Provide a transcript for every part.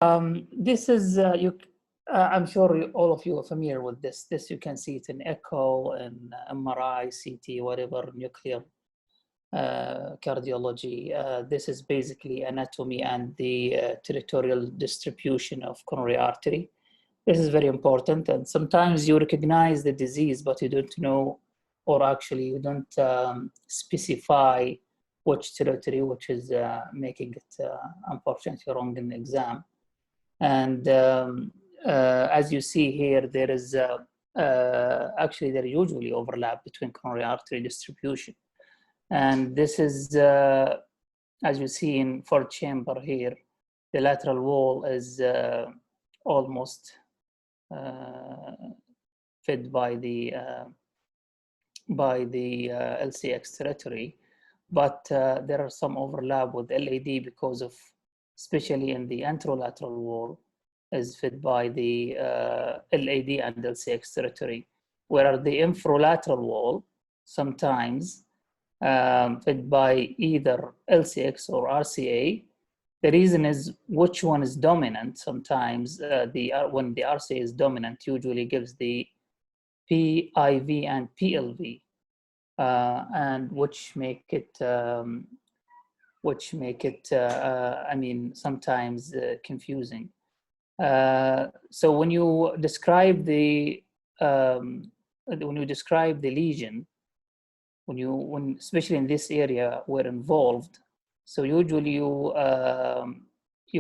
This is, I'm sure all of you are familiar with this. This you can see it in echo and MRI, CT, whatever, nuclear cardiology. This is basically anatomy and the territorial distribution of coronary artery. This is very important, and sometimes you recognize the disease, but you don't know, or actually you don't specify which territory, which is making it unfortunately wrong in the exam. And as you see here, there is actually there usually overlap between coronary artery distribution. And this is, as you see in fourth chamber here, the lateral wall is almost fed by the LCX territory, but there are some overlap with LAD because of, especially in the anterolateral wall, is fed by the LAD and LCX territory, whereas the infralateral wall sometimes fed by either LCX or RCA. The reason is which one is dominant. Sometimes when the RCA is dominant, usually gives the PIV and PLV, and which make it I mean, sometimes confusing. So when you describe the lesion, when especially in this area we're involved, so usually you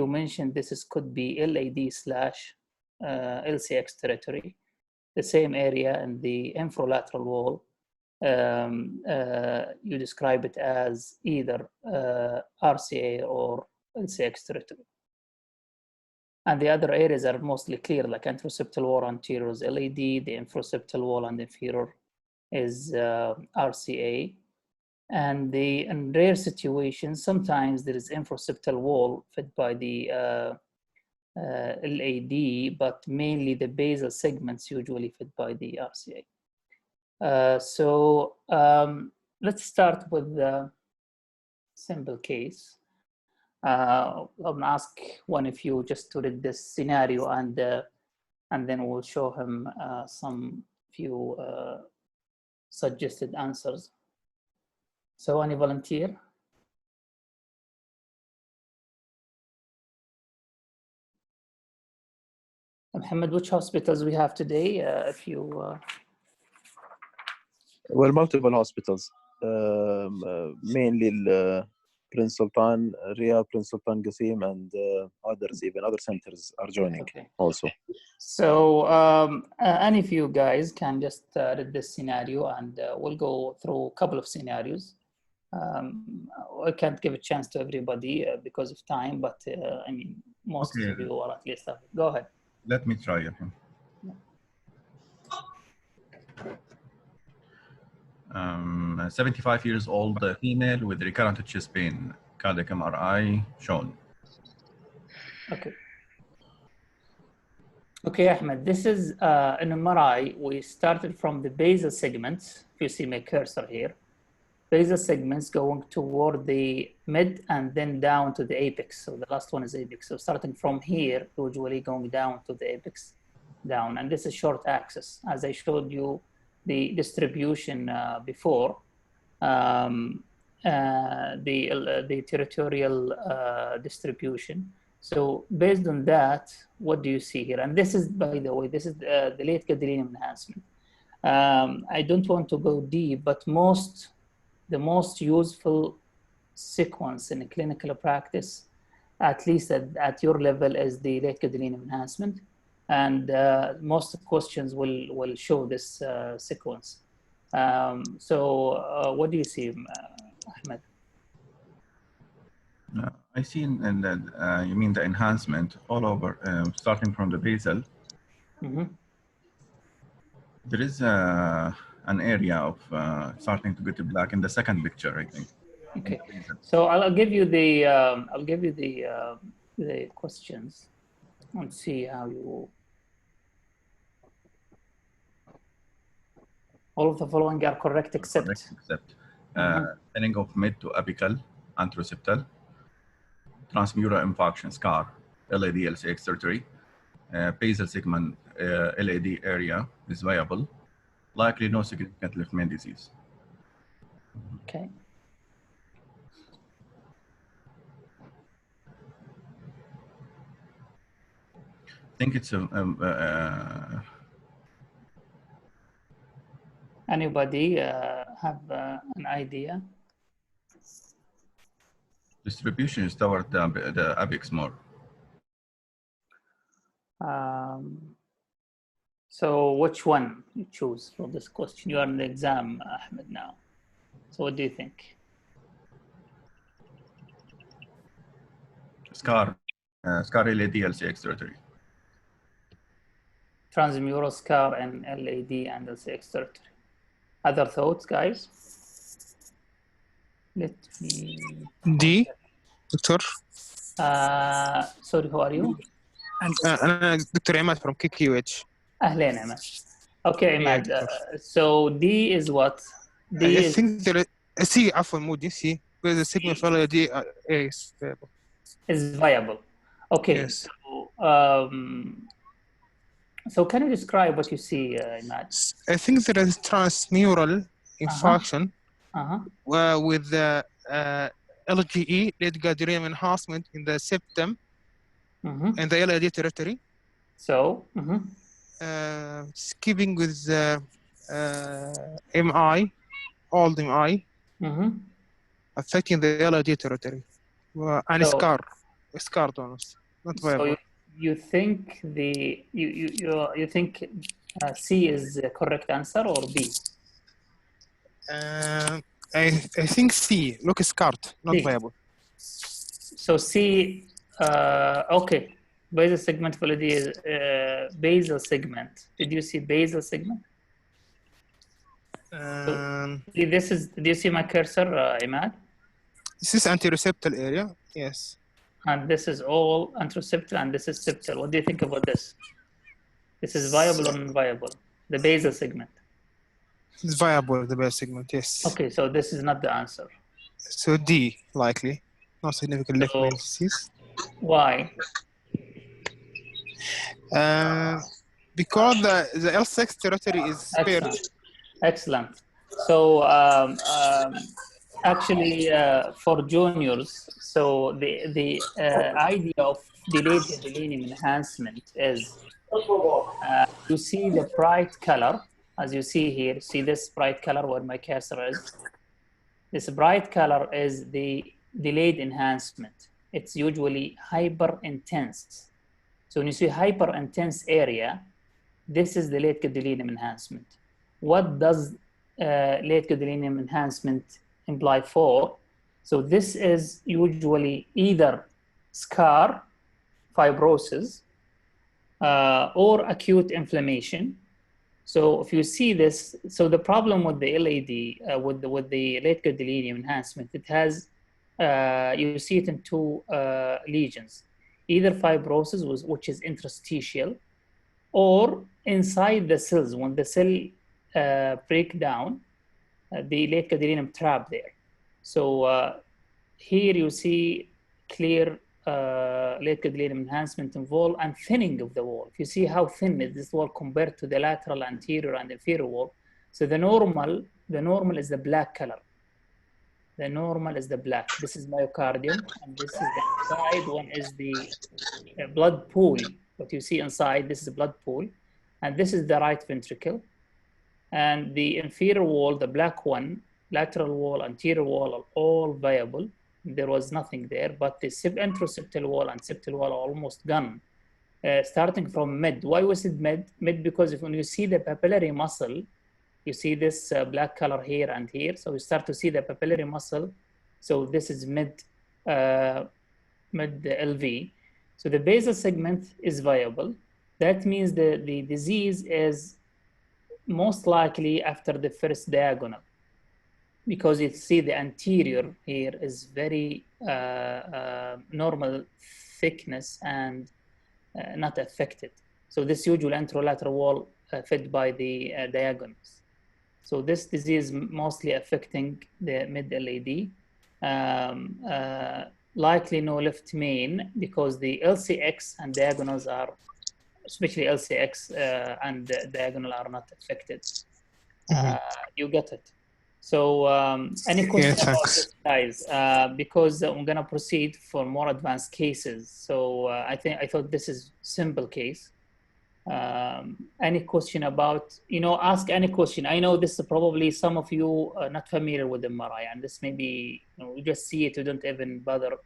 mentioned this could be LAD/LCX territory, the same area in the infralateral wall. You describe it as either RCA or LCX territory. And the other areas are mostly clear, like anteroseptal wall anterior is LAD, the infroseptal wall and inferior is RCA. And in rare situations, sometimes there is infroseptal wall fed by the LAD, but mainly the basal segments usually fed by the RCA. So let's start with the simple case. I'm gonna ask one of you just to read this scenario, and then we'll show him some few suggested answers. So any volunteer? Mohammed, which hospitals we have today? If you well, multiple hospitals, mainly Prince Sultan, Riyadh, Prince Sultan Qasim, and others, even other centers are joining also. So any of you guys can just read this scenario, and we'll go through a couple of scenarios. I can't give a chance to everybody because of time, but I mean, most of you are at least. Go ahead. Let me try it. 75 years old female with recurrent chest pain, cardiac MRI shown. Okay, Ahmed, this is an MRI. We started from the basal segments. If you see my cursor here, basal segments going toward the mid and then down to the apex. So the last one is apex. So starting from here, usually going down to the apex, down. And this is short axis. As I showed you the distribution before, the territorial distribution. So based on that, what do you see here? And this is, by the way, this is the late gadolinium enhancement. I don't want to go deep, but the most useful sequence in a clinical practice, at least at your level, is the late gadolinium enhancement. And most questions will show this sequence. So what do you see, Ahmed? I see in that you mean the enhancement all over, starting from the basal. Mm-hmm. There is an area of starting to get black in the second picture, I think. Okay, so I'll give you the questions and see how you. All of the following are correct except thinning of mid to apical, anteroseptal, transmural infarction scar, LAD LCX territory. Basal segment LAD area is viable. Likely no significant left main disease. Okay. I think it's Anybody have an idea? distribution is toward the apex more. So which one you choose for this question? You are in the exam, Ahmed, now. So what do you think? SCAR LAD LCX territory. Transmural scar and LAD and LCX territory. Other thoughts, guys? Let me... D, Doctor. Sorry, who are you? أنا Dr. Ahmad from KQH. أهلين عماد. Okay, Ahmad. So D is what? D I is... think there is C, عفوا مو D, C. Where the segment follow D is viable. Is viable. Okay. Yes. So can you describe what you see, Ahmad? I think there is transmural infarction with the LGE, late gadolinium enhancement in the septum and the LAD territory. So, skipping with the MI, old MI, affecting the LAD territory. And so, scar donors, not viable. So you think you think C is the correct answer or B? I think C. Look, scarred, not C. viable. So C. Okay. Basal segment validity is basal segment. Did you see basal segment? This is. Do you see my cursor, Imad? This is anteroseptal area. Yes. And this is all anteroseptal, and this is septal. What do you think about this? This is viable or non-viable? The basal segment. It's viable, the basal segment, yes. Okay, so this is not the answer. So D, likely. No significant left main disease. Why? Because the L6 territory is spared. Excellent. So actually, for juniors, so the idea of delayed gadolinium enhancement is you see the bright color, as you see here. See this bright color where my cursor is. This bright color is the delayed enhancement. It's usually hyper intense. So when you see hyper intense area, this is the late gadolinium enhancement. What does late gadolinium enhancement imply for? So this is usually either scar, fibrosis, or acute inflammation. So if you see this, so the problem with the LAD, with the late gadolinium enhancement, it has, you see it in two lesions, either fibrosis, which is interstitial, or inside the cells. When the cell break down, the late gadolinium trap there. So here you see clear late gadolinium enhancement involved and thinning of the wall. If you see how thin is this wall compared to the lateral, anterior, and inferior wall, so the normal is the black color. The normal is the black. This is myocardium, and this is the inside one is the blood pool. What you see inside, this is a blood pool, and this is the right ventricle. And the inferior wall, the black one, lateral wall, anterior wall are all viable. There was nothing there, but the anteroseptal wall and septal wall are almost gone. Starting from mid. Why was it mid? Mid because when you see the papillary muscle, you see this black color here and here. So you start to see the papillary muscle. So this is mid LV. So the basal segment is viable. That means the disease is most likely after the first diagonal, because you see the anterior here is very normal thickness and not affected. So this usual anterolateral wall fed by the diagonals. So this disease mostly affecting the mid LAD. likely no left main because the LCX and diagonals are, especially LCX and diagonal are not affected. You get it. So any question about this, guys? Because I'm gonna proceed for more advanced cases. So I thought this is simple case. Any question about, ask any question. I know this is probably some of you are not familiar with MRI, and this may be, you just see it, you don't even bother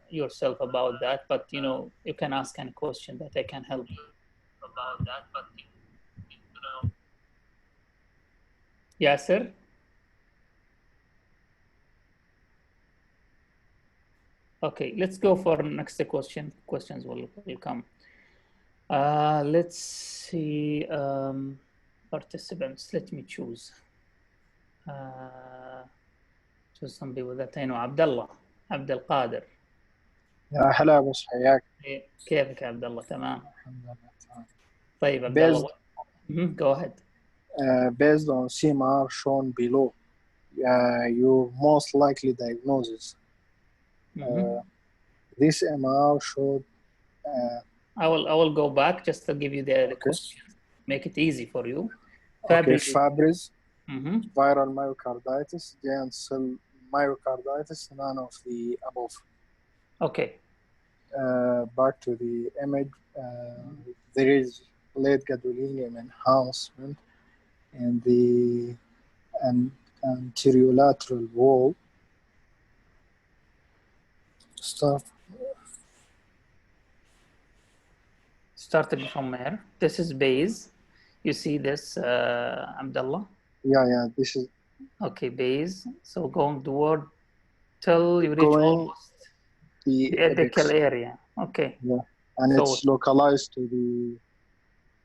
yourself about that, but you can ask any question that I can help about that, but Yes, sir. Okay, let's go for next question. Questions will come. Let's see participants. Let me choose. Choose some people that I know. عبد القادر. يا هلا بس حياك. كيفك يا عبد الله؟ تمام. الحمد لله تمام. طيب عبد الله. Go ahead. Based on CMR shown below, your most likely diagnosis. This MR showed. I will go back just to give you the question. Make it easy for you. Fabry's, viral myocarditis, giant cell myocarditis, none of the above. Okay. Back to the image, there is late gadolinium enhancement in the anterolateral wall. Starting from here. This is base. You see this, Abdullah? Yeah, this is. Okay, base. So going toward till you reach almost the apical area. Okay. Yeah, and so it's localized to the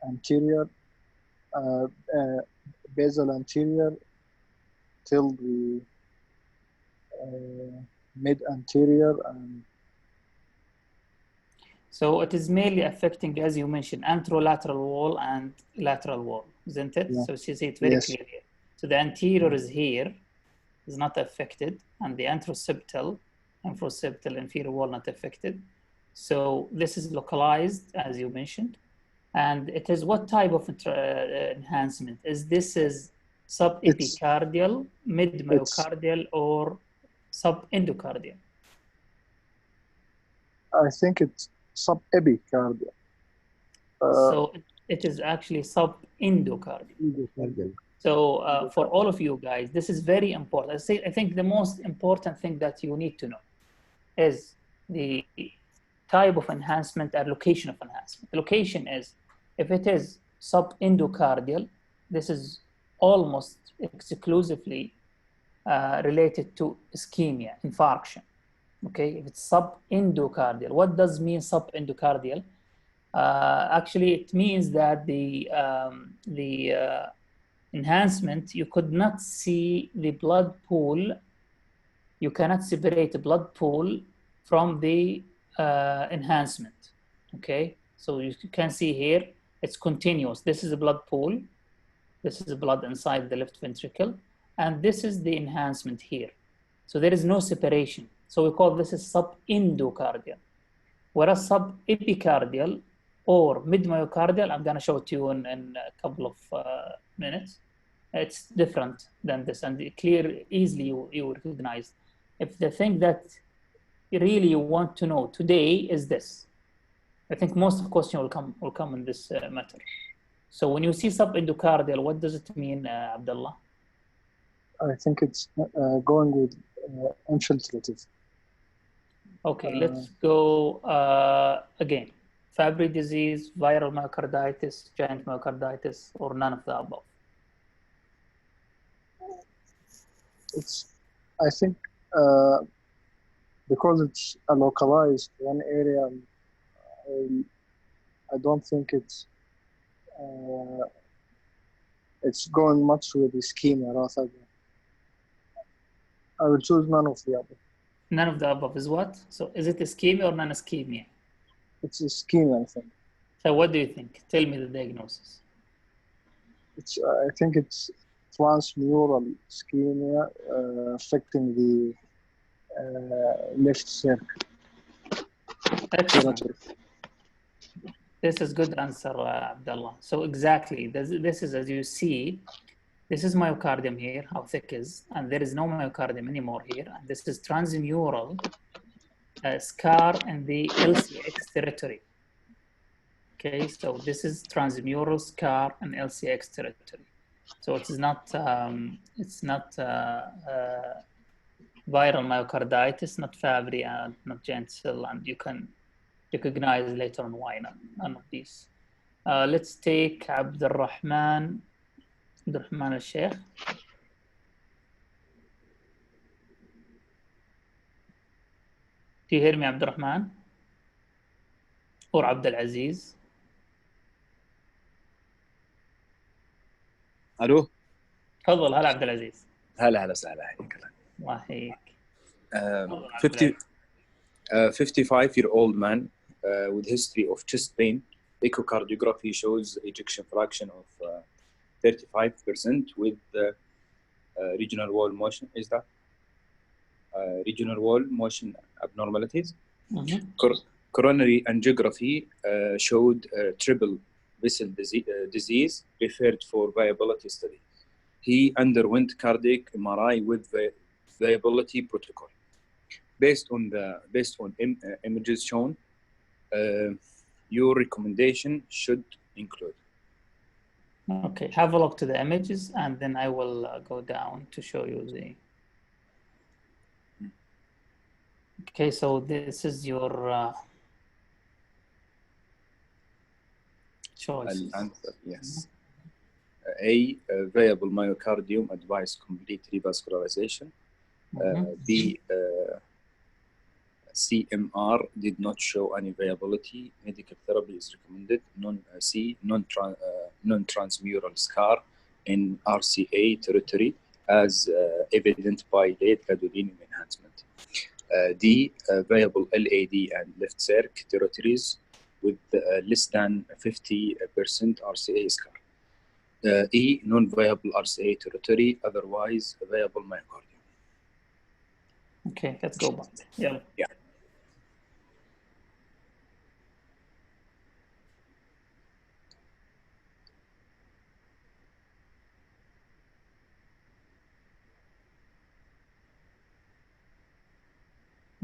anterior, basal anterior till the mid-anterior. So it is mainly affecting, as you mentioned, anterolateral wall and lateral wall, isn't it? Yeah. So you see it very clear here. So the anterior is here, is not affected, and the anteroseptal, inferior wall not affected. So this is localized, as you mentioned. And it is what type of enhancement? This is subepicardial, mid-myocardial, or subendocardial? I think it's subepicardial. So it is actually subendocardial. So for all of you guys, this is very important. I think the most important thing that you need to know is the type of enhancement and location of enhancement. The location is, if it is subendocardial, this is almost exclusively related to ischemia, infarction. Okay, if it's subendocardial, what does mean subendocardial? Actually, it means that the enhancement, you could not see the blood pool. You cannot separate the blood pool from the enhancement. Okay, so you can see here, it's continuous. This is a blood pool. This is blood inside the left ventricle. And this is the enhancement here. So there is no separation. So we call this is subendocardial. Whereas subepicardial or mid-myocardial, I'm going to show it to you in a couple of minutes. It's different than this, and clear, easily you recognize. If the thing that really you want to know today is this, I think most of the question will come in this matter. So when you see subendocardial, what does it mean, Abdullah? I think it's going with infiltrative. Okay, let's go again. Fabry disease, viral myocarditis, giant myocarditis, or none of the above? I think because it's a localized one area, I don't think it's going much with ischemia rather than. I will choose none of the above. None of the above is what? So is it ischemia or non-ischemia? It's ischemia, I think. So what do you think? Tell me the diagnosis. I think it's transmural ischemia affecting the left circle. Excellent. This is good answer, Abdullah. So exactly, this is, as you see, this is myocardium here, how thick is, and there is no myocardium anymore here. And this is transmural scar in the LCX territory. Okay, so this is transmural scar in LCX territory. So it is not, viral myocarditis, not Fabry, and not giant cell, and you can recognize later on why none of these. Let's take Abdurrahman al-Sheikh. Do you hear me, Abdurrahman? Or Abdulaziz? الو تفضل. هلا عبدالعزيز. هلا وسهلا، حياك الله يحييك. 55-year-old man with history of chest pain. Echocardiography shows ejection fraction of 35% with regional wall motion. Is that regional wall motion abnormalities? Coronary angiography showed triple vessel disease referred for viability study. He underwent cardiac MRI with viability protocol. Based on images shown, your recommendation should include. Okay, have a look to the images, and then I will go down to show you the. Okay, so this is your choice. Answer, yes. A, viable myocardium advise complete revascularization. B, CMR did not show any viability. Medical therapy is recommended. Non-transmural scar in RCA territory as evident by late gadolinium enhancement. D, viable LAD and left circ territories with less than 50% RCA scar. E, non-viable RCA territory, otherwise viable myocardium. Okay, let's go back. Yeah.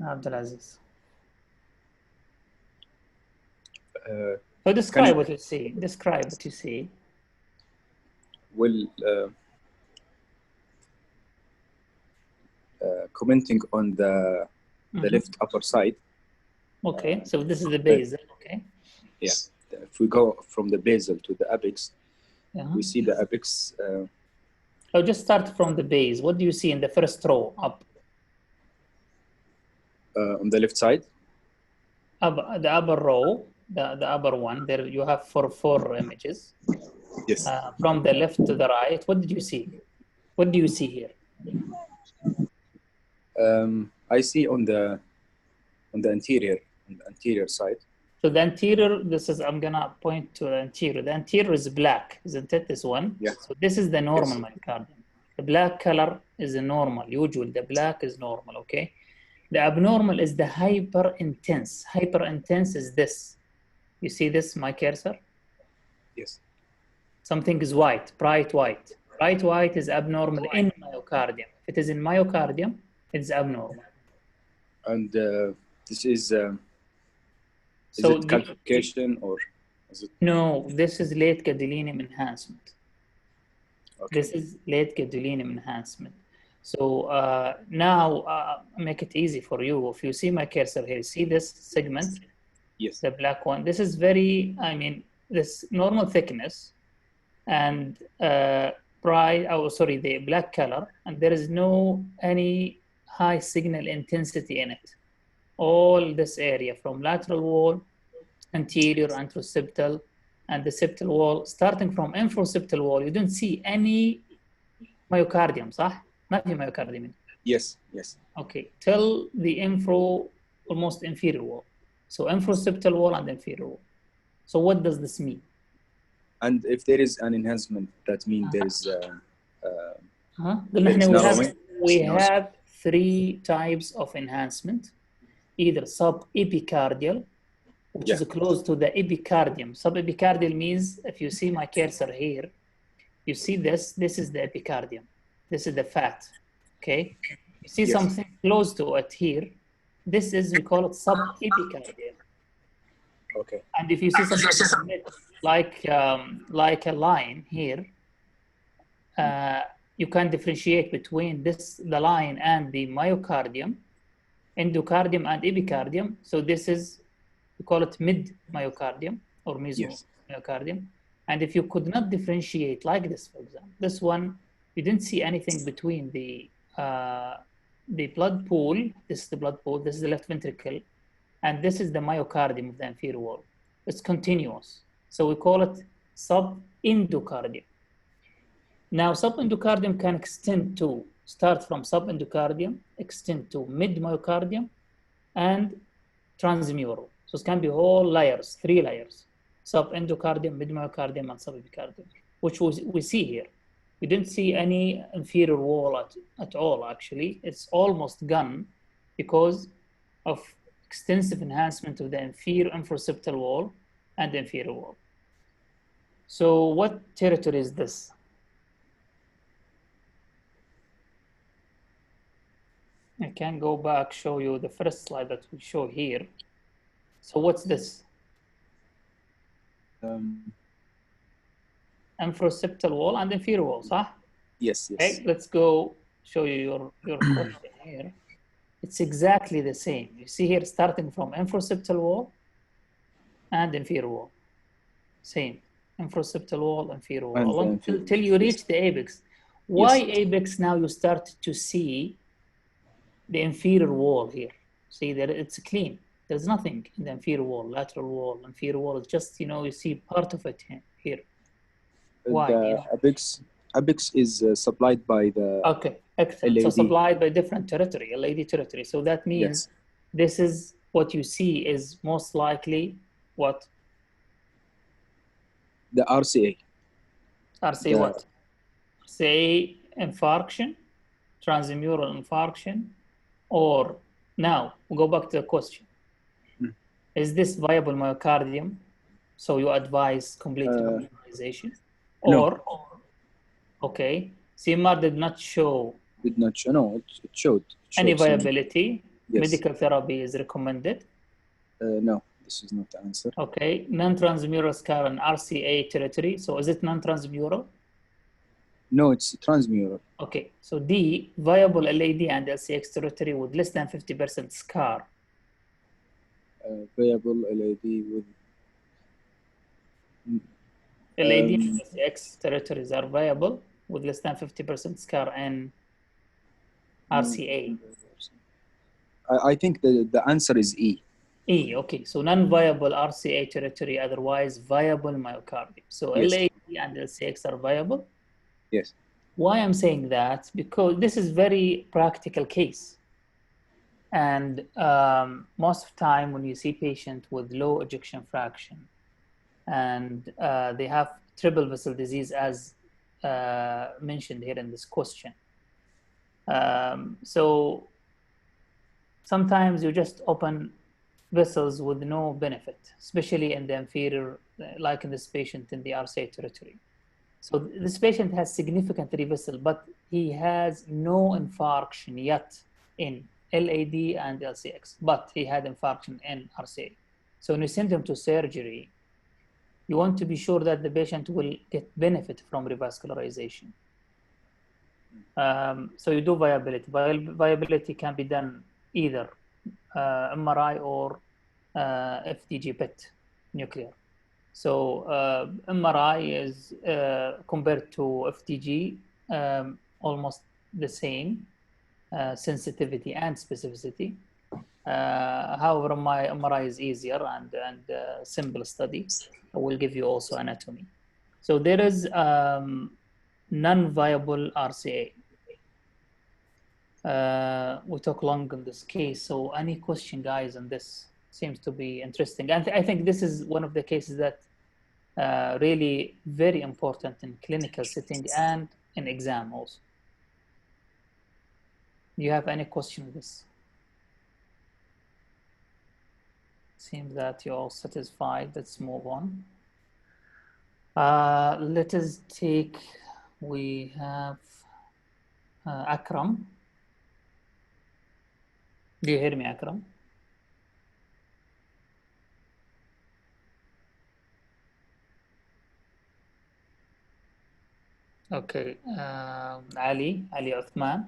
Abdulaziz. So describe what you see. Describe what you see. Well, commenting on the left upper side. Okay, so this is the basal. Okay. Yeah. If we go from the basal to the apex, we see the apex. So just start from the base. What do you see in the first row up? On the left side? The upper row, the upper one, there you have four images. Yes. From the left to the right, what did you see? What do you see here? I see on the anterior side. So the anterior, I'm gonna point to the anterior. The anterior is black, isn't it? This one. Yeah. So this is the normal myocardium. The black color is the normal. Usually the black is normal. Okay. The abnormal is the hyper intense. Hyper intense is this. You see this, my cursor? Yes. Something is white, bright white. Bright white is abnormal in myocardium. If it is in myocardium, it's abnormal. And this is it calcification or is it? No, this is late gadolinium enhancement. Okay. This is late gadolinium enhancement. So now make it easy for you. If you see my cursor here, see this segment? Yes. The black one. This is very, this normal thickness and the black color, and there is any high signal intensity in it. All this area from lateral wall, anterior, anteroseptal, and the septal wall, starting from infroseptal wall, you don't see any myocardium, صح؟ ما في myocardium. Yes. Okay, till the almost inferior wall. So infroseptal wall and inferior wall. So what does this mean? And if there is an enhancement, that means there is we have three types of enhancement, either subepicardial, which is close to the epicardium. Subepicardial means, if you see my cursor here, you see this is the epicardium. This is the fat, okay? You see something close to it here. This is, we call it subepicardial. Okay. And if you see something like a line here, you can differentiate between the line and the myocardium, endocardium and epicardium. So this is, we call it mid-myocardium or mesomyocardium. And if you could not differentiate like this, for example, this one, you didn't see anything between the blood pool, this is the blood pool, this is the left ventricle, and this is the myocardium of the inferior wall. It's continuous. So we call it subendocardium. Now, subendocardium can extend to, start from subendocardium, extend to mid-myocardium, and transmural. So it can be whole layers, 3 layers, subendocardium, mid-myocardium, and subepicardium, which we see here. We didn't see any inferior wall at all, actually. It's almost gone because of extensive enhancement of the inferior infroseptal wall and the inferior wall. So what territory is this? I can go back, show you the first slide that we show here. So what's this? Infroseptal wall and inferior wall, صح? Yes. Okay, let's go show you your question here. It's exactly the same. You see here, starting from infroseptal wall and inferior wall. Same. Infroseptal wall, inferior wall, until you reach the apex. Why apex now you start to see the inferior wall here? See that it's clean. There's nothing in the inferior wall, lateral wall, inferior wall. It's just, you see part of it here. Why? The apex is supplied by the okay, excellent. So supplied by different territory, LAD territory. So that means this is what you see is most likely what? The RCA. RCA what? RCA infarction, transmural infarction, or now we'll go back to the question. Is this viable myocardium? So you advise complete revascularization? Or, okay, CMR did not show. No, it showed Any viability. Medical therapy is recommended. No, this is not the answer. Okay, non-transmural scar and RCA territory. So is it non-transmural? No, it's transmural. Okay, so D, viable LAD and LCX territory with less than 50% scar. Viable LAD with LAD and LCX territories are viable with less than 50% scar and RCA. I think the answer is E. E, okay, so non-viable RCA territory, otherwise viable myocardium. So LAD and LCX are viable? Yes. Why I'm saying that? Because this is very practical case. And most of the time when you see patient with low ejection fraction and they have triple vessel disease as mentioned here in this question. So sometimes you just open vessels with no benefit, especially in the inferior, like in this patient in the RCA territory. So this patient has significant revessel, but he has no infarction yet in LAD and LCX, but he had infarction in RCA. So when you send him to surgery, you want to be sure that the patient will get benefit from revascularization. So you do viability. Viability can be done either MRI or FDG PET nuclear. So MRI is compared to FDG almost the same sensitivity and specificity. However, my MRI is easier and simple study. I will give you also anatomy. So there is non-viable RCA. We talk long in this case. So any question, guys, on this seems to be interesting. And I think this is one of the cases that really very important in clinical setting and in exam also. Do you have any question with this? Seems that you're all satisfied. Let's move on. Let us take, we have Akram. Do you hear me, Akram? Okay, Ali Uthman.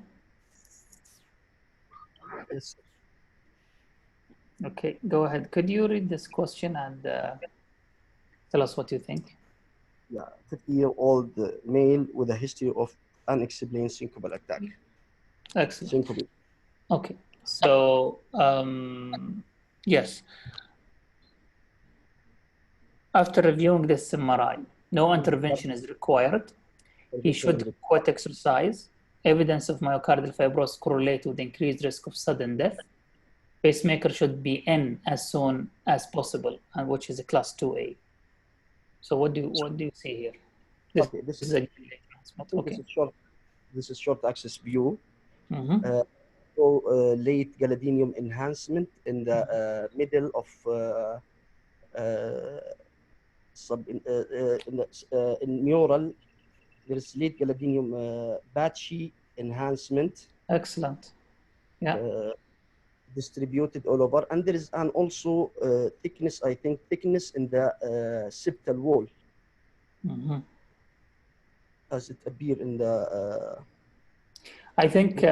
Yes. Okay, go ahead. Could you read this question and tell us what you think? Yeah, 50-year-old male with a history of unexplained syncopal attack. Excellent. Syncope. Okay, so yes. After reviewing this MRI, no intervention is required. He should quit exercise. Evidence of myocardial fibrosis correlate with increased risk of sudden death. Pacemaker should be in as soon as possible, and which is a class 2A. So what do you see here? Okay, this is a okay. This is short axis view. Mm-hmm. Late gadolinium enhancement in the middle of in neural. There is late gadolinium patchy enhancement. Excellent. Yeah. Distributed all over, and there is an also thickness. I think thickness in the septal wall, as it appear in the. I think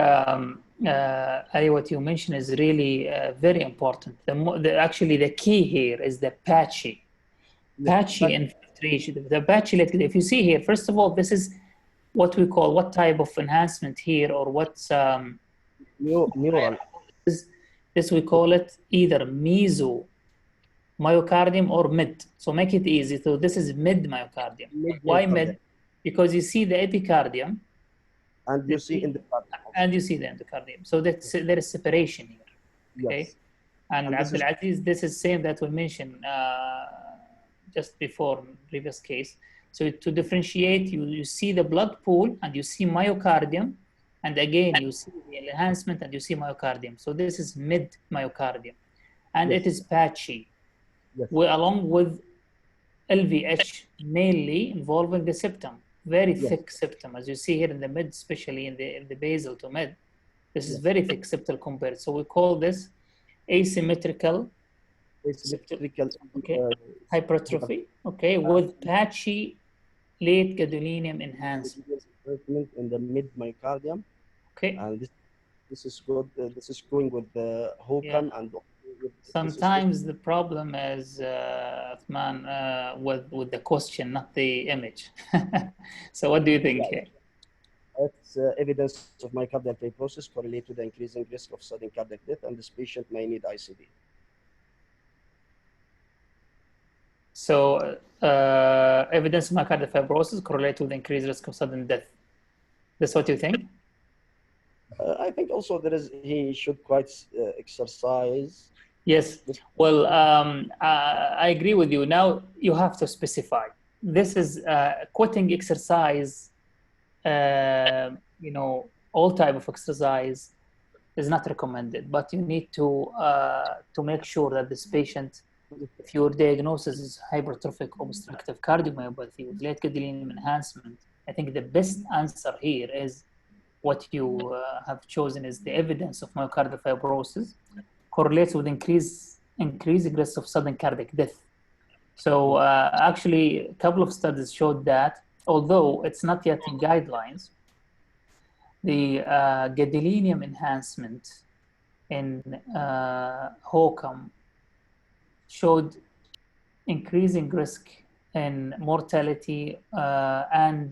what you mentioned is really very important. Actually, the key here is the patchy infiltration. The patchy, if you see here, first of all, this is what we call, what type of enhancement here, or what's neural. This we call it either meso myocardium or mid. So make it easy. So this is mid myocardium. Why mid? Because you see the epicardium, and you see the endocardium. So that's there is separation here. Okay. Yes. And Abdulaziz, this is same that we mentioned just before previous case. So to differentiate, you see the blood pool and you see myocardium, and again you see the enhancement and you see myocardium. So this is mid myocardium, and it is patchy. Yes. Along with LVH, mainly involving the septum, very thick septum, as you see here in the mid, especially in the basal to mid. This is very thick septal compared. So we call this asymmetrical hypertrophy, okay, with patchy late gadolinium enhancement in the mid myocardium. Okay. And this is good. This is going with the Hokan and. Sometimes the problem is, with the question, not the image. So what do you think here? It's evidence of myocardial fibrosis correlate to the increasing risk of sudden cardiac death, and this patient may need ICD. So evidence of myocardial fibrosis correlate with increased risk of sudden death. That's what you think? I think also he should quite exercise. Yes. Well, I agree with you. Now you have to specify. This is quitting exercise. All type of exercise is not recommended, but you need to make sure that this patient, if your diagnosis is hypertrophic obstructive cardiomyopathy with late gadolinium enhancement, I think the best answer here is what you have chosen is the evidence of myocardial fibrosis correlates with increasing risk of sudden cardiac death. So actually, a couple of studies showed that, although it's not yet in guidelines, the gadolinium enhancement in HOCM showed increasing risk in mortality and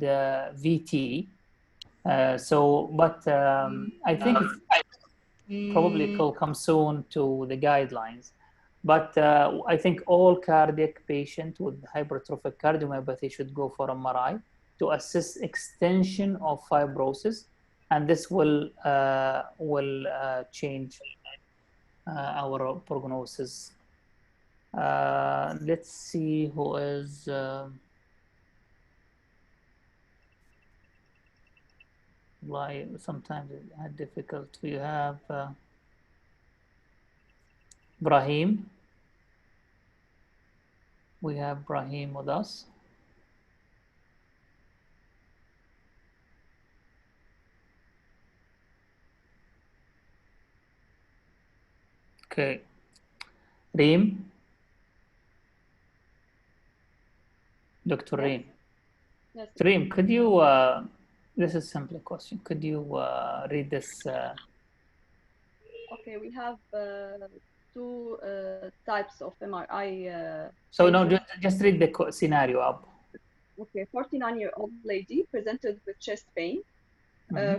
VT. But I think probably will come soon to the guidelines. But I think all cardiac patients with hypertrophic cardiomyopathy should go for MRI to assess extension of fibrosis, and this will change our prognosis. Let's see who is. Why sometimes it had difficult. We have Brahim. We have Brahim with us. Okay. Reem. Dr. Yes. Reem. Yes. Reem, could you, this is a simple question. Could you read this? Okay, we have two types of MRI. So no, just read the scenario up. Okay, 49-year-old lady presented with chest pain.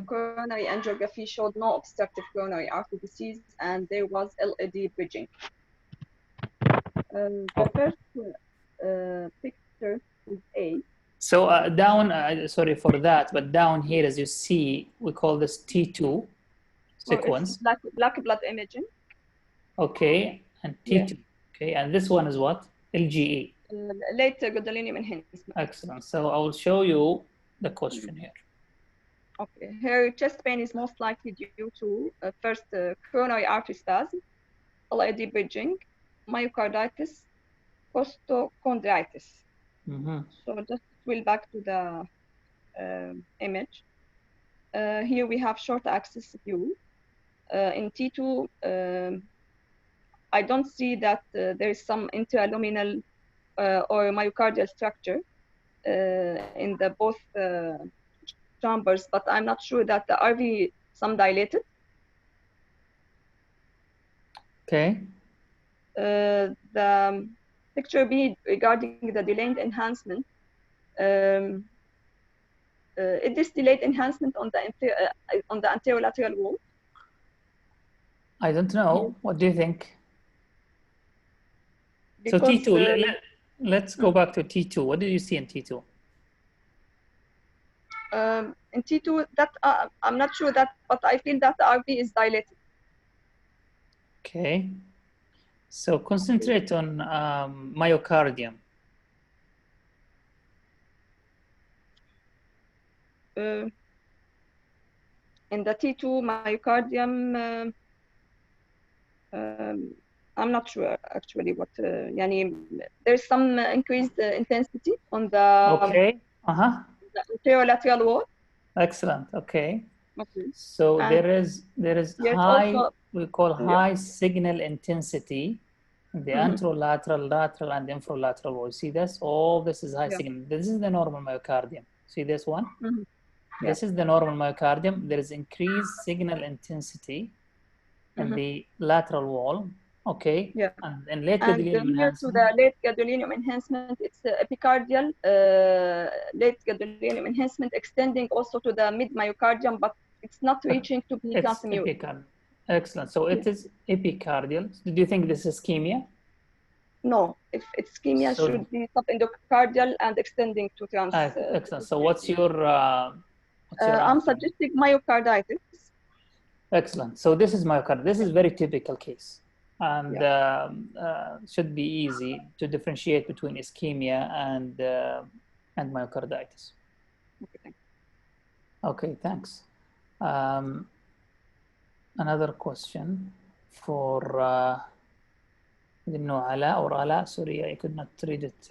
Coronary angiography showed no obstructive coronary artery disease, and there was LED bridging. The first picture is A. So down, sorry for that, but down here, as you see, we call this T2 sequence. Black blood imaging. Okay, and T2. Yeah. Okay, and this one is what? LGE. Late gadolinium enhancement. Excellent. So I will show you the question here. Okay, her chest pain is most likely due to first coronary artery spasm, LED bridging, myocarditis, costochondritis. So just will back to the image. Here we have short axis view. In T2, I don't see that there is some intraluminal or myocardial structure in the both chambers, but I'm not sure that the RV some dilated. Okay. The picture B regarding the delayed enhancement. Is this delayed enhancement on the anterolateral wall? I don't know. Yes. What do you think? Because, so T2, let's go back to T2. What did you see in T2? In T2, that I'm not sure that, but I feel that the RV is dilated. Okay. So concentrate on myocardium. In the T2 myocardium, I'm not sure actually what. There's some increased intensity on the the anterolateral wall. Excellent. Okay. So and there is high also, we call high signal intensity in the anterolateral, lateral, and infralateral wall. See this? All this is high signal. This is the normal myocardium. See this one? This is the normal myocardium. There is increased signal intensity in the lateral wall. Okay. Yeah. And late gadolinium enhancement. To the late gadolinium enhancement, it's epicardial late gadolinium enhancement extending also to the mid myocardium, but it's not reaching to be transmural. Excellent. So it is epicardial. Do you think this is ischemia? No, if it's ischemia, should be subendocardial and extending to trans. Excellent. So what's your I'm suggesting myocarditis. Excellent. So this is myocarditis. This is very typical case, and should be easy to differentiate between ischemia and myocarditis. Okay, thanks. Another question for I didn't know Ala or Ala. Sorry, I could not read it.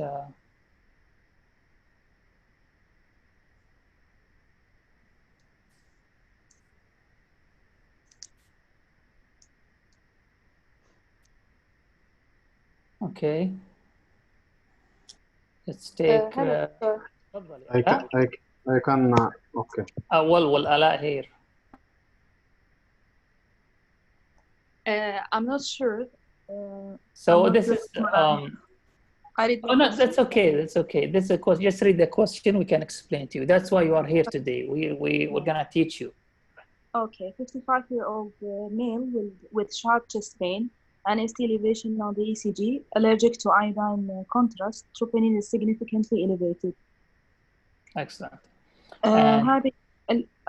Okay. Let's take. I can. Okay. Well, Ala here. I'm not sure. So this is. I read oh no, that's okay. That's okay. This is a question. Just read the question. We can explain to you. That's why you are here today. We're gonna teach you. Okay, 55-year-old male with sharp chest pain, NST elevation on the ECG, allergic to iodine contrast, troponin is significantly elevated. Excellent. هذه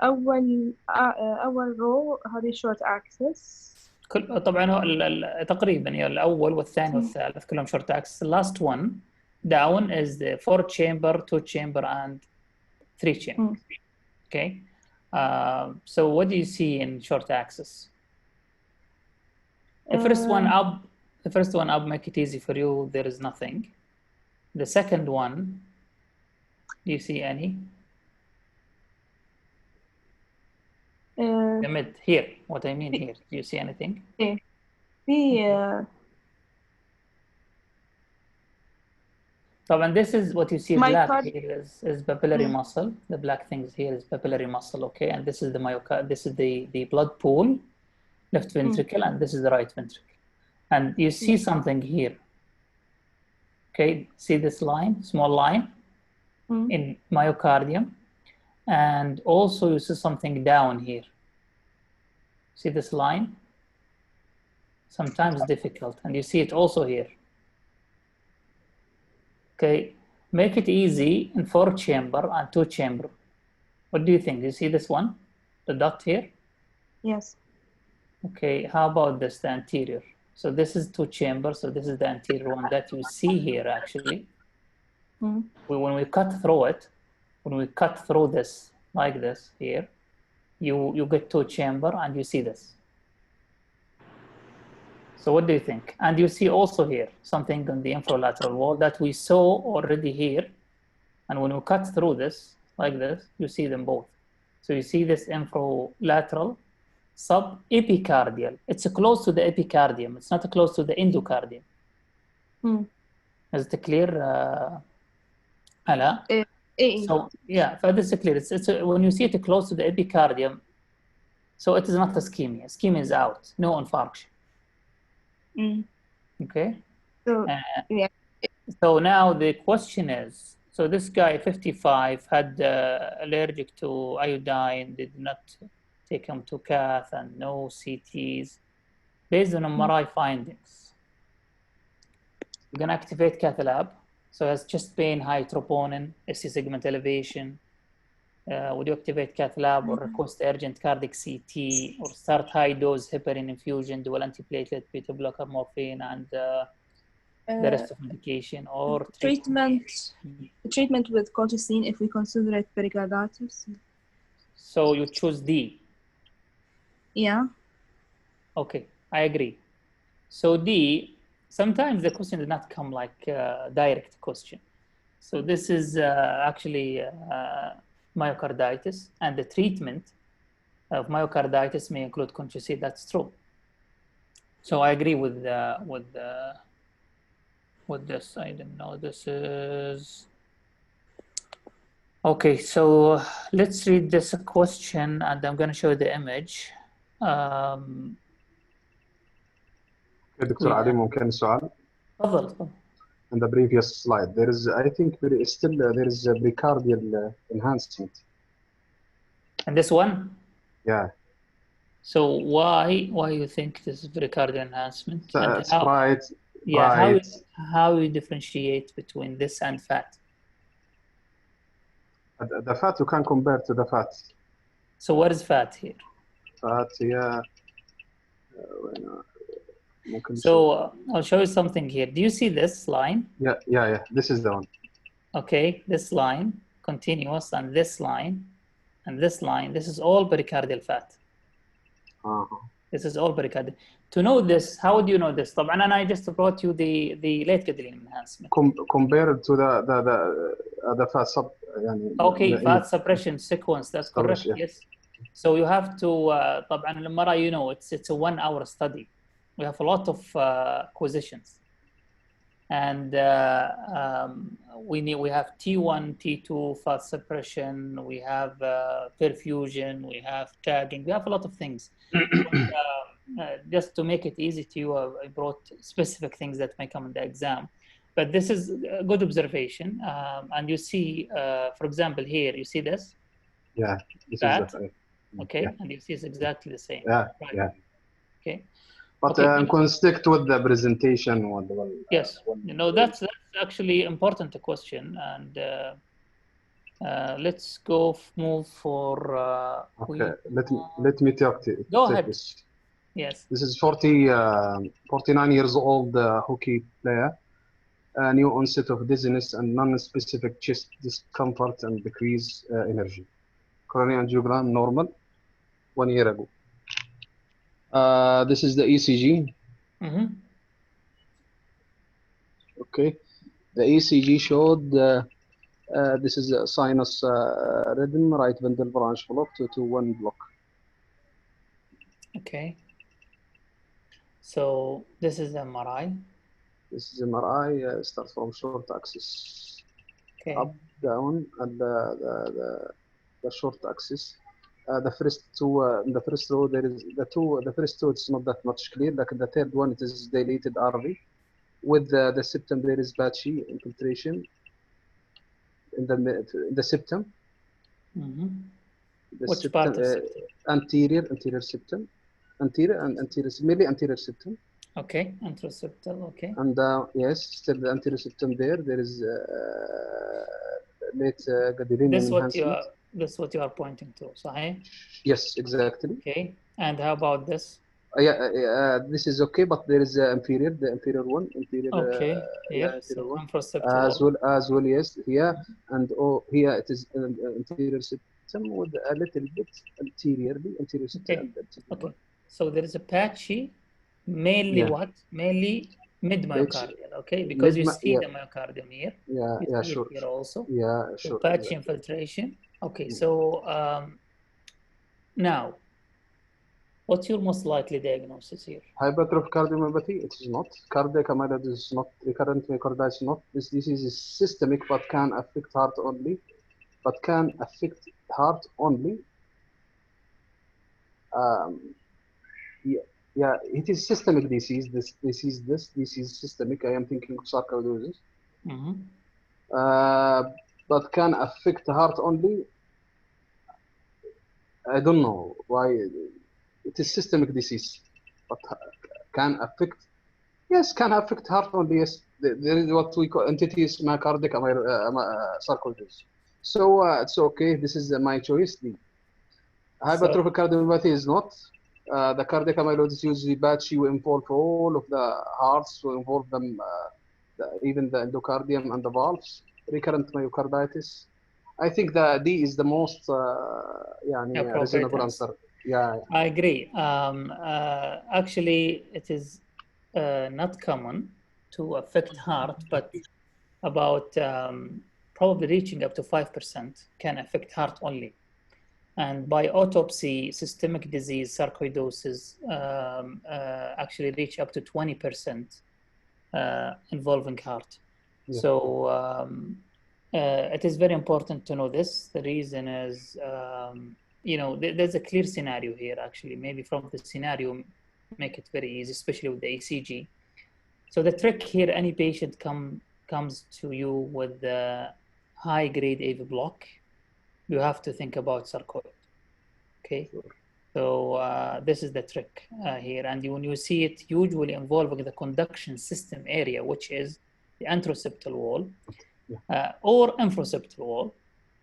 أول row هذه short axis. طبعا هو تقريبا الأول والثاني والثالث كلهم short axis. The last one down is the 4 chamber, 2 chamber, and 3 chamber. Okay. So what do you see in short axis? The first one up, make it easy for you. There is nothing. The second one, do you see any? The mid here. What I mean here. Do you see anything? So, and this is what you see black here is papillary muscle. The black things here is papillary muscle, okay? And this is the myocardium. This is the blood pool, left ventricle, and this is the right ventricle. And you see something here. Okay, see this line, small line in myocardium. And also you see something down here. See this line? Sometimes difficult, and you see it also here. Okay, make it easy in 4-chamber and 2-chamber. What do you think? Do you see this one? The dot here? Yes. Okay, how about this, the anterior? So this is 2-chamber, so this is the anterior one that you see here actually. When we cut through it, when we cut through this, like this here, you get 2-chamber and you see this. So what do you think? And you see also here something on the infralateral wall that we saw already here. And when we cut through this, like this, you see them both. So you see this infralateral subepicardial. It's close to the epicardium. It's not close to the endocardium. Is it clear, Ala? So yeah, so this is clear. It's when you see it close to the epicardium, so it is not ischemia. Ischemia is out, no infarction. Okay. So yeah. So now the question is, so this guy 55 had allergic to iodine, did not take him to cath and no CTs. Based on MRI findings, we're gonna activate cath lab. So has chest pain, high troponin, SC segment elevation. Would you activate cath lab or request urgent cardiac CT or start high dose heparin infusion, dual antiplatelet, beta blocker, morphine, and the rest of medication or treatment with colchicine if we consider it pericarditis? So you choose D. Yeah. Okay, I agree. So D, sometimes the question does not come like direct question. So this is actually myocarditis, and the treatment of myocarditis may include colchicine. That's true. So I agree with this. I don't know. This is okay. So let's read this question, and I'm going to show you the image. دكتور علي ممكن سؤال؟ تفضل. In the previous slide, there is, I think, there is a precardial enhancement. And this one? Yeah. So why you think this is pericardial enhancement? It's right. Yeah. How you differentiate between this and fat? The fat you can compare to the fat. So what is fat here? Fat, yeah. So I'll show you something here. Do you see this line? Yeah. This is the one. Okay, this line, continuous, and this line, and this line. This is all pericardial fat. This is all pericardial. To know this, how would you know this? طبعا I just brought you the late gadolinium enhancement. Compared to the fat sub. Okay, fat suppression sequence. That's correct. Yeah. Yes. So you have to. طبعا المرة, you know, it's a 1-hour study. We have a lot of acquisitions, and we have T1, T2 fat suppression. We have perfusion. We have tagging. We have a lot of things. Just to make it easy to you, I brought specific things that may come in the exam. But this is a good observation, and you see, for example, here you see this. Yeah. This fat. Is okay, yeah. And you see it's exactly the same. Yeah. Right. Yeah. Okay. But I'm going to stick with the presentation. Yes, that's actually important question, and let's move for. Okay, let me talk to you. Go ahead. This. Yes. This is 49 years old hockey player. New onset of dizziness and non-specific chest discomfort and decreased energy. coronary angiogram normal 1 year ago. This is the ECG. Okay, the ECG showed this is a sinus rhythm, right ventral branch block 221 block. Okay. So this is MRI. This is MRI. Starts from short axis, okay, up, down, and the short axis. The first two, in the first row, there is the first two. It's not that much clear. Like the third one, it is dilated RV. With the septum, there is patchy infiltration in the septum. The Which septum, part of septum? Anterior septum, anterior and anterior, mainly anterior septum. Okay, anteroseptal. Okay. And yes, still the anterior septum there. There is late gadolinium enhancement. This is what you are pointing to, صحيح? Yes, exactly. Okay. And how about this? This is okay, but there is the inferior one, inferior. Okay, here, inferior so one. anteroseptal. As well, yes, here and here it is anterior septum with a little bit anterior septum. Okay. So there is a patchy, mainly what? Mainly mid-myocardial, okay? Because you see the myocardium here. Yeah, see sure. It here also. Yeah, so sure. Patchy infiltration. Okay, so now, what's your most likely diagnosis here? Hypertrophic cardiomyopathy, it is not. Cardiac amyloidosis is not. Recurrent myocarditis is not. This disease is systemic but can affect heart only. Yeah, it is systemic disease. This is systemic. I am thinking of sarcoidosis. But can affect heart only. I don't know why. It is systemic disease, but can affect. Yes, can affect heart only. Yes, there is what we call entities myocardic sarcoidosis. So it's okay. This is my choice. The hypertrophic cardiomyopathy is not. The cardiac amyloidosis usually patchy will involve all of the hearts, will involve them, even the endocardium and the valves. Recurrent myocarditis. I think the D is the most reasonable answer. Yeah, I agree. Actually, it is not common to affect heart, but about probably reaching up to 5% can affect heart only. And by autopsy, systemic disease, sarcoidosis, actually reach up to 20% involving heart. Yeah. So it is very important to know this. The reason is, there's a clear scenario here, actually. Maybe from the scenario, make it very easy, especially with the ECG. So the trick here, any patient comes to you with the high-grade AV block, you have to think about sarcoid. Okay, so this is the trick here. And when you see it usually involving the conduction system area, which is the anteroseptal wall or infroseptal wall.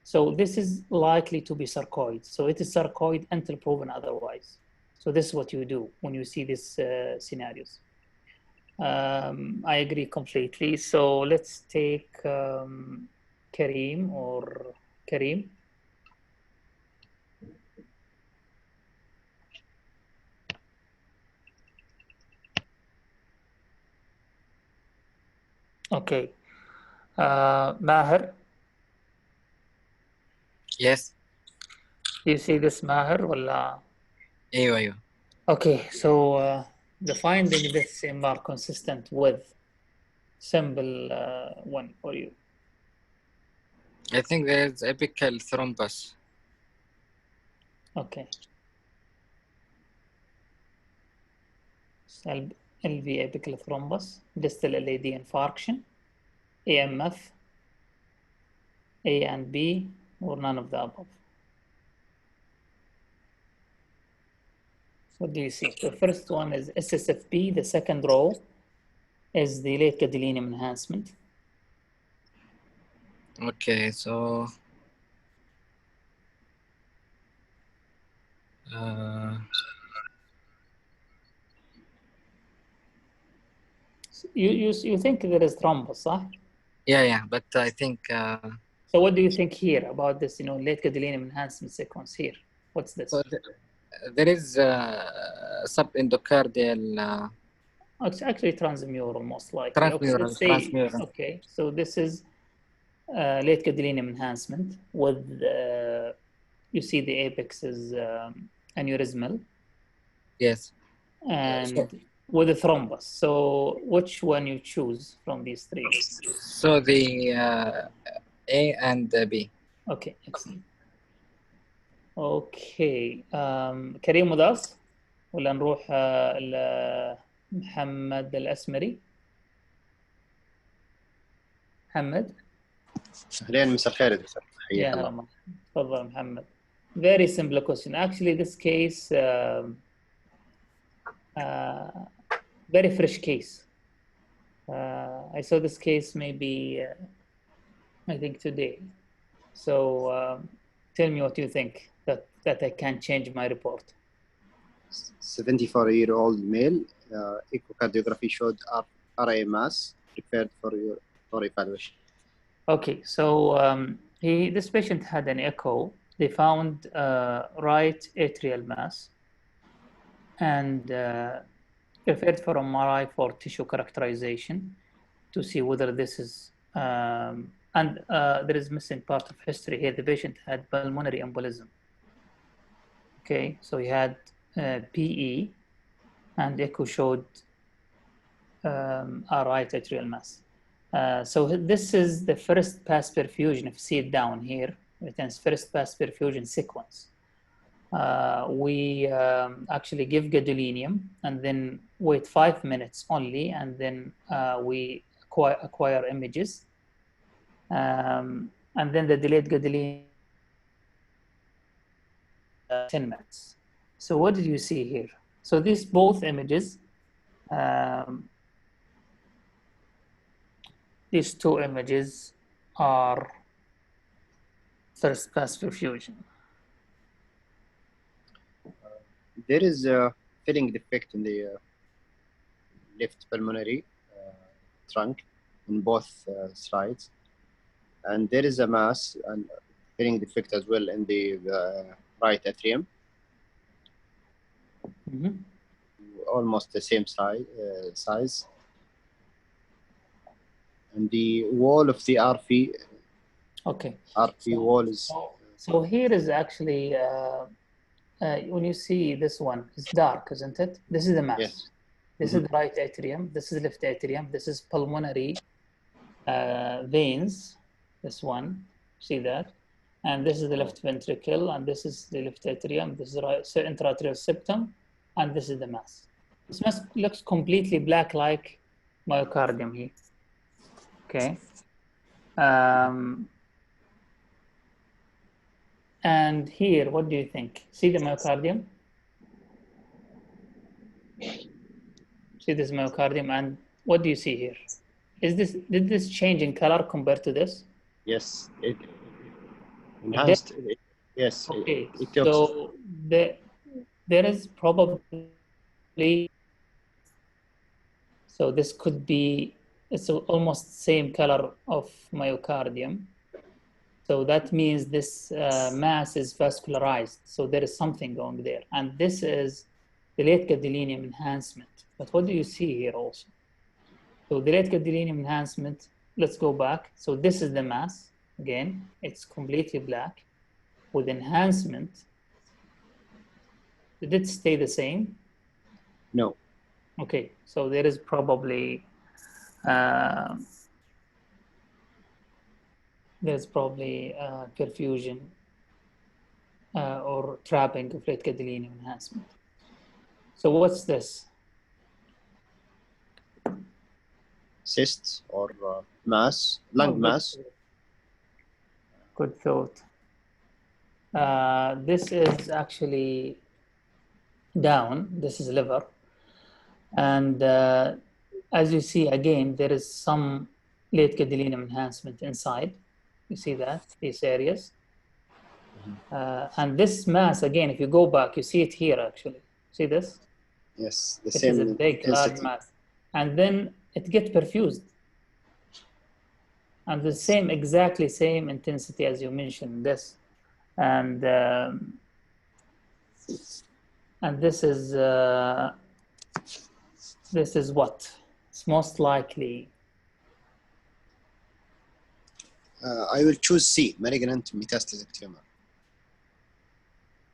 So this is likely to be sarcoid. So it is sarcoid until proven otherwise. So this is what you do when you see these scenarios. I agree completely. So let's take Kareem. Okay. Maher? Yes. Do you see this, Maher? Wala? أيوة. Okay, so the finding this are consistent with symbol 1 for you. I think there's apical thrombus. Okay. LV apical thrombus, distal LAD infarction, AMF, A and B, or none of the above. So do you see? The first one is SSFP. The second row is the late gadolinium enhancement. Okay, so you think there is thrombus, huh? Yeah, but I think So what do you think here about this, late gadolinium enhancement sequence here? What's this? So there is subendocardial. It's actually transmural, most likely. Transmural. Okay, Transmural. Okay, so this is late gadolinium enhancement with, you see the apex is aneurysmal. Yes. And with a thrombus. So which one you choose from these three? So the A and B. Okay, excellent. اوكي كريم مضاس ولا نروح لمحمد الأسمري؟ محمد. اهلين، مساء الخير يا دكتور. حياك الله. يا هلا، تفضل محمد. Very simple question. Actually, this case very fresh case. I saw this case maybe I think today. So tell me what you think that I can change my report. 74-year-old male, echocardiography showed RA mass, referred for evaluation. Okay, so this patient had an echo. They found right atrial mass and referred for MRI for tissue characterization to see whether this is and there is missing part of history here. The patient had pulmonary embolism. Okay, so he had PE and echo showed a right atrial mass. So this is the first pass perfusion. If you see it down here, it is first pass perfusion sequence. We actually give gadolinium and then wait 5 minutes only, and then we acquire images. And then the delayed gadolinium 10 minutes. So what did you see here? So these both images, these two images are first pass perfusion. There is a filling defect in the left pulmonary trunk in both sides, and there is a mass and filling defect as well in the right atrium. Mm-hmm. Almost the same size. And the wall of the RP. Okay. RP wall is. So here is actually when you see this one, it's dark, isn't it? This is the mass. Yes. This is the right atrium. This is left atrium. This is pulmonary veins. This one, see that? And this is the left ventricle, and this is the left atrium. This is the right intraarterial septum, and this is the mass. This mass looks completely black, like myocardium here. Okay. And here, what do you think? See the myocardium? See this myocardium, and what do you see here? Did this change in color compared to this? Yes, it enhanced. Yes. Okay. So there is probably. So this could be. It's almost same color of myocardium. So that means this mass is vascularized. So there is something going there, and this is the late gadolinium enhancement. But what do you see here also? So the late gadolinium enhancement, let's go back. So this is the mass. Again, it's completely black. With enhancement, did it stay the same? No. Okay, so there is probably there's probably perfusion or trapping of late gadolinium enhancement. So what's this? Cysts or mass, lung mass. Good thought. This is actually down. This is liver. And as you see, again, there is some late gadolinium enhancement inside. You see that, these areas. And this mass, again, if you go back, you see it here, actually. See this? Yes, the this same is a big, large mass. And then it gets perfused. And the same, exactly same intensity as you mentioned, this. And this is what? It's most likely. I will choose C, malignant metastatic tumor.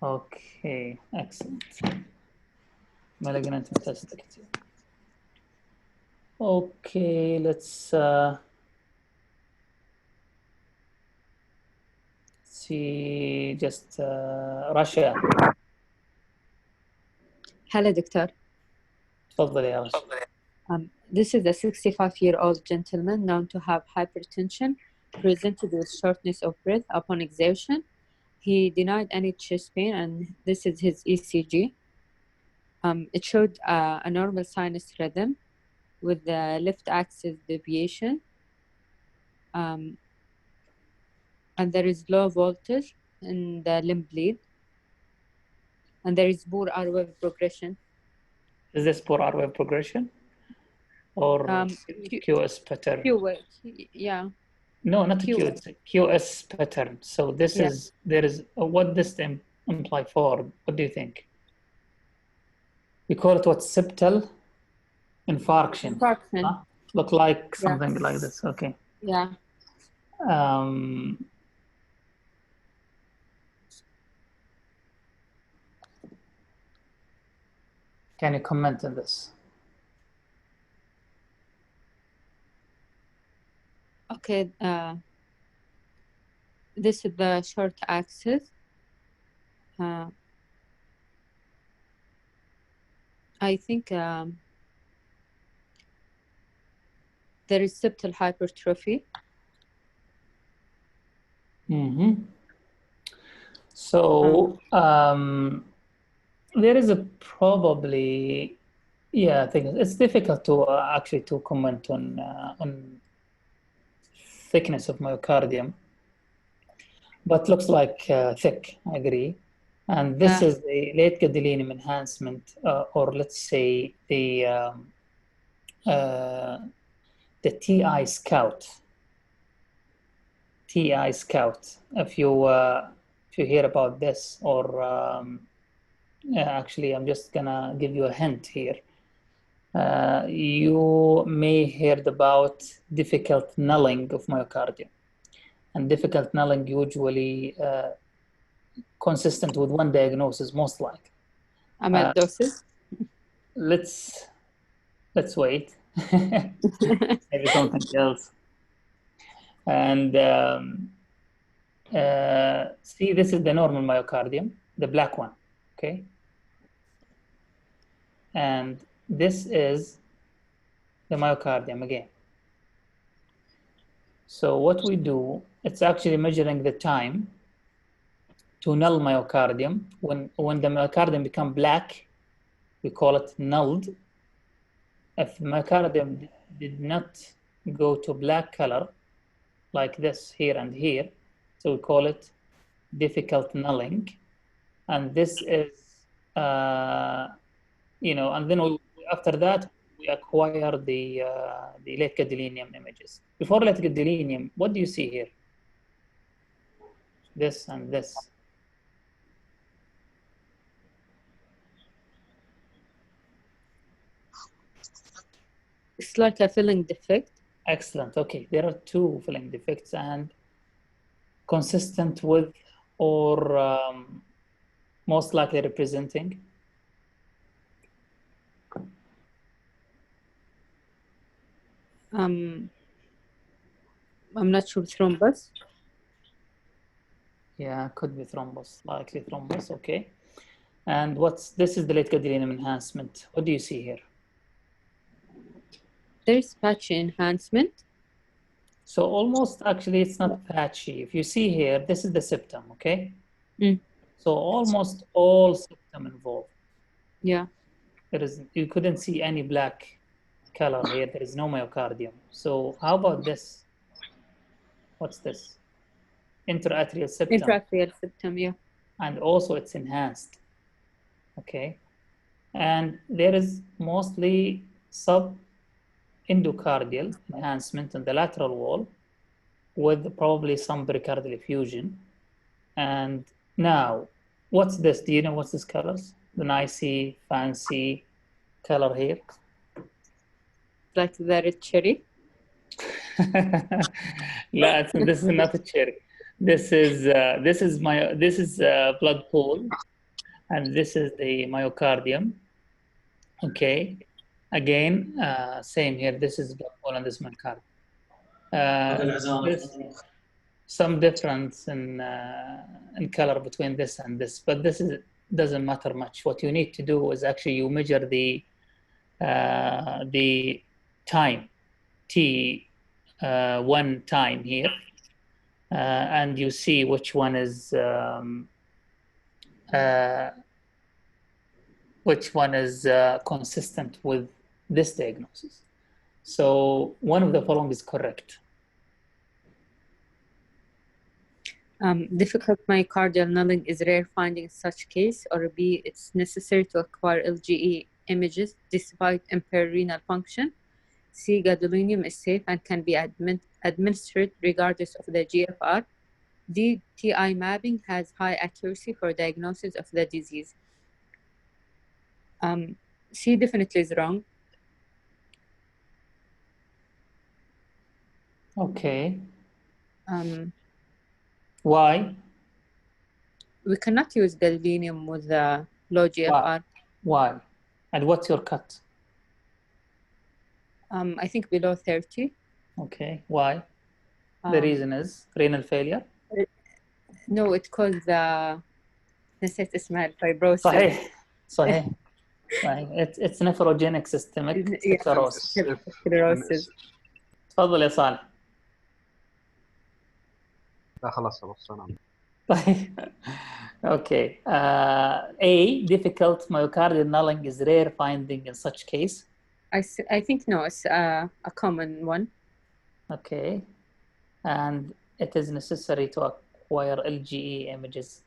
Okay, excellent. Malignant metastatic tumor. Okay, let's see, just Russia. Hello, doctor. تفضلي يا رشا. This is a 65-year-old gentleman known to have hypertension, presented with shortness of breath upon exertion. He denied any chest pain, and this is his ECG. It showed a normal sinus rhythm with the left axis deviation. And there is low voltage in the limb bleed. And there is poor R wave progression. Is this poor R wave progression? Or QS pattern? Yeah. No, not Q, it's a QS pattern. So this is, there is, what this imply for? What do you think? We call it what? Septal infarction. Infarction. Huh? Look like something like this. Okay. Yeah. Can you comment on this? Okay. This is the short axis. I think there is septal hypertrophy. Mm-hmm. So there is a probably, yeah, I think it's difficult to actually to comment on thickness of myocardium, but looks like thick, I agree. And this is the late gadolinium enhancement, or let's say the TI Scout. TI Scout. If you hear about this, or actually, I'm just gonna give you a hint here. You may heard about difficult nulling of myocardium, and difficult nulling usually consistent with one diagnosis, most likely. Amyloidosis. Let's wait. Maybe something else. And see, this is the normal myocardium, the black one, okay? And this is the myocardium again. So what we do, it's actually measuring the time to null myocardium. When the myocardium become black, we call it nulled. If the myocardium did not go to black color, like this here and here, so we call it difficult nulling. And this is, you know, and then after that, we acquire the late gadolinium images. Before late gadolinium, what do you see here? This and this. It's like a filling defect. Excellent. Okay, there are two filling defects and consistent with, or most likely representing. I'm not sure, thrombus. Yeah, could be thrombus, likely thrombus. Okay. And this is the late gadolinium enhancement. What do you see here? There's patchy enhancement. So almost, actually, it's not patchy. If you see here, this is the septum, okay? So almost all septum involved. Yeah. You couldn't see any black color here. There is no myocardium. So how about this? What's this? Intraatrial septum. Intraatrial septum, yeah. And also it's enhanced, okay? And there is mostly subendocardial enhancement on the lateral wall, with probably some pericardial effusion. And now, what's this? Do you know what's this colors? The nicey, fancy color here? Like the red cherry? This is not a cherry. This is blood pool, and this is the myocardium. Okay, again, same here. This is blood pool and this myocardium. There's some difference in color between this and this, but doesn't matter much. What you need to do is actually you measure the time, T1 time here, and you see which one is consistent with this diagnosis. So one of the following is correct. Difficult myocardial nulling is rare finding in such case, or B, it's necessary to acquire LGE images despite impaired renal function. C, gadolinium is safe and can be administered regardless of the GFR. D, TI mapping has high accuracy for diagnosis of the disease. C definitely is wrong. Okay. Why? We cannot use gadolinium with the low GFR. Why? And what's your cut? I think below 30. Okay. Why? The reason is renal failure? No, it causes نسيت اسمها fibrosis. صحيح. It's nephrogenic systemic sclerosis. تفضل يا صالح. لا خلاص أنا. طيب. Okay. A, difficult myocardial nulling is rare finding in such case. I think no, it's a common one. Okay. And it is necessary to acquire LGE images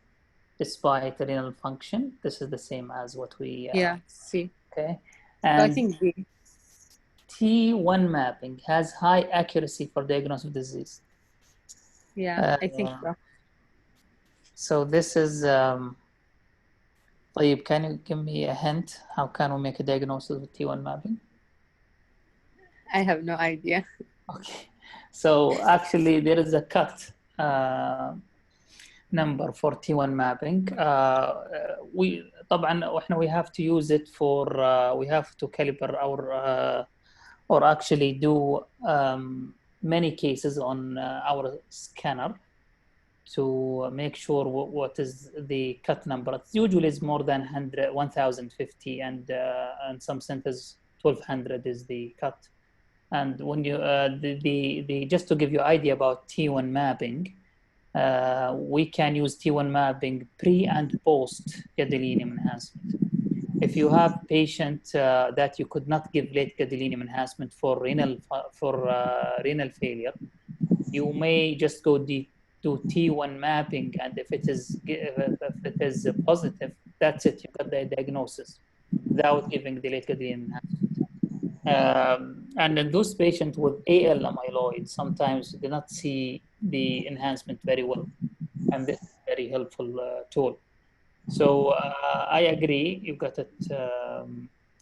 despite renal function. This is the same as what we... see. Okay. And so I think B. T1 mapping has high accuracy for diagnosis of disease. Yeah, I think so. So this is... طيب, can you give me a hint? How can we make a diagnosis with T1 mapping? I have no idea. Okay. So actually there is a cut number for T1 mapping. We have to use it for we have to calibrate our or actually do many cases on our scanner to make sure what is the cut number. It usually is more than 1050, and some centers 1200 is the cut. And when you just to give you an idea about T1 mapping, we can use T1 mapping pre and post gadolinium enhancement. If you have patient that you could not give late gadolinium enhancement for renal failure, you may just go to T1 mapping, and if it is positive, that's it. You got the diagnosis without giving the late gadolinium enhancement. And in those patients with AL amyloid, sometimes do not see the enhancement very well, and this is a very helpful tool. So I agree, you got it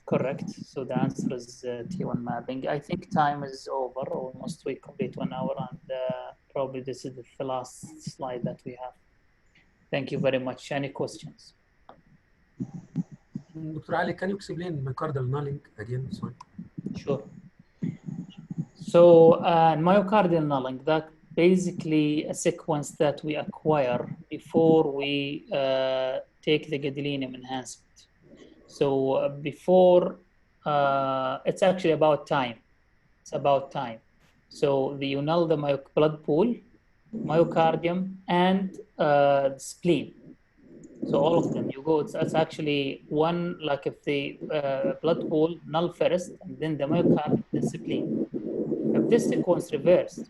correct. So the answer is T1 mapping. I think time is over, almost we complete 1 hour, and probably this is the last slide that we have. Thank you very much. Any questions? Dr. Ali, can you explain myocardial nulling again? Sorry. Sure. So myocardial nulling, that basically a sequence that we acquire before we take the gadolinium enhancement. So before, it's actually about time. It's about time. So you null the blood pool, myocardium, and spleen. So all of them, you go, it's actually one, like if the blood pool null first, and then the myocardium, the spleen. If this sequence reversed,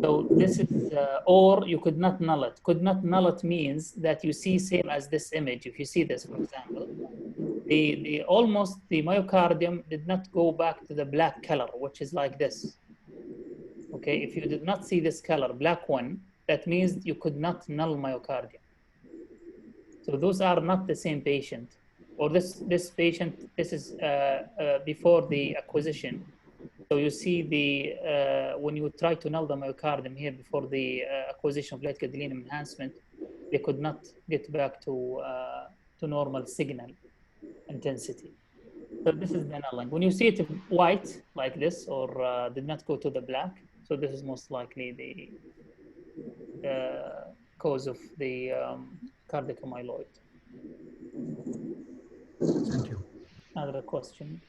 so this is, or you could not null it. Could not null it means that you see same as this image. If you see this, for example, the myocardium did not go back to the black color, which is like this. Okay, if you did not see this color, black one, that means you could not null myocardium. So those are not the same patient. Or this patient, this is before the acquisition. So you see the when you try to null the myocardium here before the acquisition of late gadolinium enhancement, they could not get back to normal signal intensity. So this is the nulling. When you see it white like this, or did not go to the black, so this is most likely the cause of the cardiac amyloid. Thank you. Another question.